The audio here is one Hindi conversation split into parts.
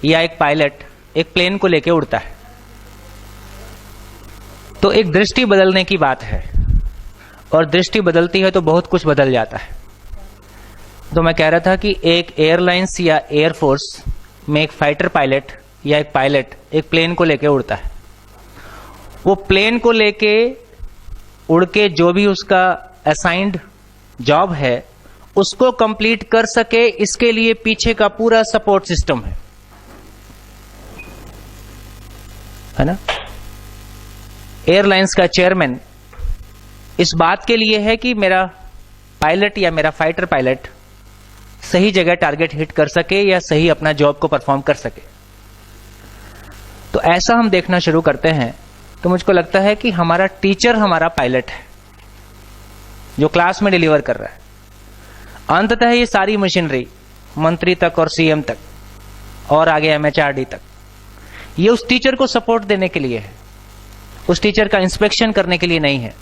या एक पायलट एक प्लेन को लेकर उड़ता है, तो एक दृष्टि बदलने की बात है, और दृष्टि बदलती है तो बहुत कुछ बदल जाता है। तो मैं कह रहा था कि एक एयरलाइंस या एयरफोर्स में एक फाइटर पायलट या एक पायलट एक प्लेन को लेकर उड़ता है। वो प्लेन को लेके उड़ के जो भी उसका असाइंड जॉब है उसको कंप्लीट कर सके, इसके लिए पीछे का पूरा सपोर्ट सिस्टम है ना। एयरलाइंस का चेयरमैन इस बात के लिए है कि मेरा पायलट या मेरा फाइटर पायलट सही जगह टारगेट हिट कर सके या सही अपना जॉब को परफॉर्म कर सके। तो ऐसा हम देखना शुरू करते हैं तो मुझको लगता है कि हमारा टीचर हमारा पायलट है जो क्लास में डिलीवर कर रहा है। अंततः ये सारी मशीनरी मंत्री तक और सीएम तक और आगे एमएचआरडी तक, ये उस टीचर को सपोर्ट देने के लिए है, उस टीचर का इंस्पेक्शन करने के लिए नहीं है।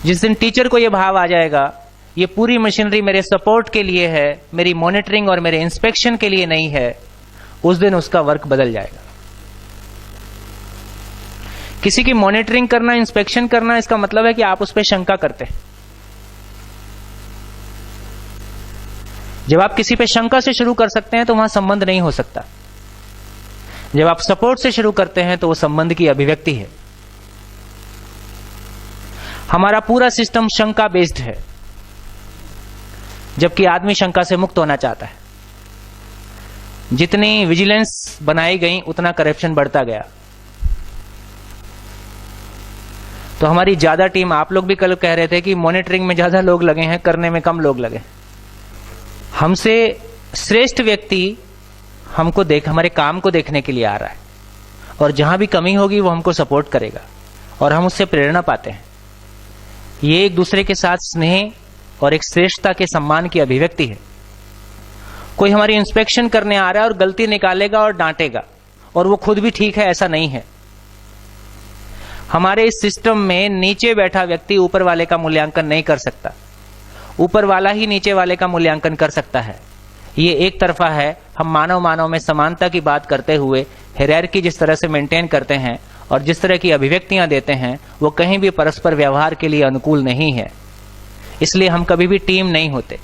जिस दिन टीचर को यह भाव आ जाएगा ये पूरी मशीनरी मेरे सपोर्ट के लिए है, मेरी मॉनिटरिंग और मेरे इंस्पेक्शन के लिए नहीं है, उस दिन उसका वर्क बदल जाएगा। किसी की मॉनिटरिंग करना, इंस्पेक्शन करना, इसका मतलब है कि आप उस पर शंका करते हैं। जब आप किसी पे शंका से शुरू कर सकते हैं तो वहां संबंध नहीं हो सकता। जब आप सपोर्ट से शुरू करते हैं तो वो संबंध की अभिव्यक्ति है। हमारा पूरा सिस्टम शंका बेस्ड है, जबकि आदमी शंका से मुक्त होना चाहता है। जितनी विजिलेंस बनाई गई उतना करप्शन बढ़ता गया। तो हमारी ज्यादा टीम, आप लोग भी कल कह रहे थे कि मॉनिटरिंग में ज्यादा लोग लगे हैं, करने में कम लोग लगे। हमसे श्रेष्ठ व्यक्ति हमको हमारे काम को देखने के लिए आ रहा है, और जहां भी कमी होगी वो हमको सपोर्ट करेगा और हम उससे प्रेरणा पाते हैं। ये एक दूसरे के साथ स्नेह और एक श्रेष्ठता के सम्मान की अभिव्यक्ति है। कोई हमारी इंस्पेक्शन करने आ रहा है और गलती निकालेगा और डांटेगा और वो खुद भी ठीक है, ऐसा नहीं है। हमारे इस सिस्टम में नीचे बैठा व्यक्ति ऊपर वाले का मूल्यांकन नहीं कर सकता, ऊपर वाला ही नीचे वाले का मूल्यांकन कर सकता है। ये एक तरफा है। हम मानव में समानता की बात करते हुए हायरार्की जिस तरह से मेंटेन करते हैं और जिस तरह की अभिव्यक्तियां देते हैं वो कहीं भी परस्पर व्यवहार के लिए अनुकूल नहीं है। इसलिए हम कभी भी टीम नहीं होते,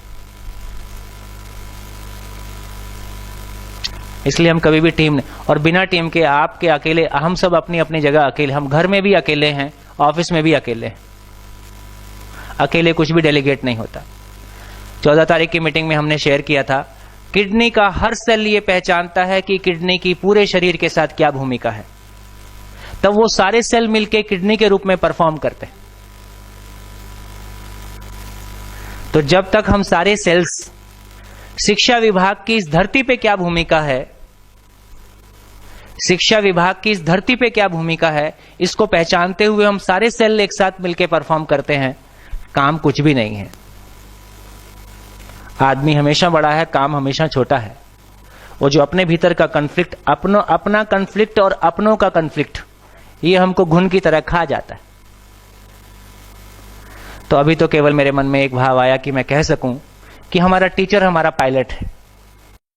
इसलिए हम कभी भी टीम नहीं। और बिना टीम के आपके अकेले, हम सब अपनी अपनी जगह अकेले, हम घर में भी अकेले हैं, ऑफिस में भी अकेले हैं। अकेले कुछ भी डेलीगेट नहीं होता। 14 तारीख की मीटिंग में हमने शेयर किया था, किडनी का हर सेल ये पहचानता है कि किडनी की पूरे शरीर के साथ क्या भूमिका है, तब वो सारे सेल मिलकर किडनी के रूप में परफॉर्म करते हैं। तो जब तक हम सारे सेल्स, शिक्षा विभाग की इस धरती पे क्या भूमिका है, शिक्षा विभाग की इस धरती पे क्या भूमिका है, इसको पहचानते हुए हम सारे सेल एक साथ मिलकर परफॉर्म करते हैं, काम कुछ भी नहीं है। आदमी हमेशा बड़ा है, काम हमेशा छोटा है। वो जो अपने भीतर का कन्फ्लिक्ट, अपना कन्फ्लिक्ट और अपनों का कन्फ्लिक्ट, ये हमको घुन की तरह खा जाता है। तो अभी तो केवल मेरे मन में एक भाव आया कि मैं कह सकूं कि हमारा टीचर हमारा पायलट है।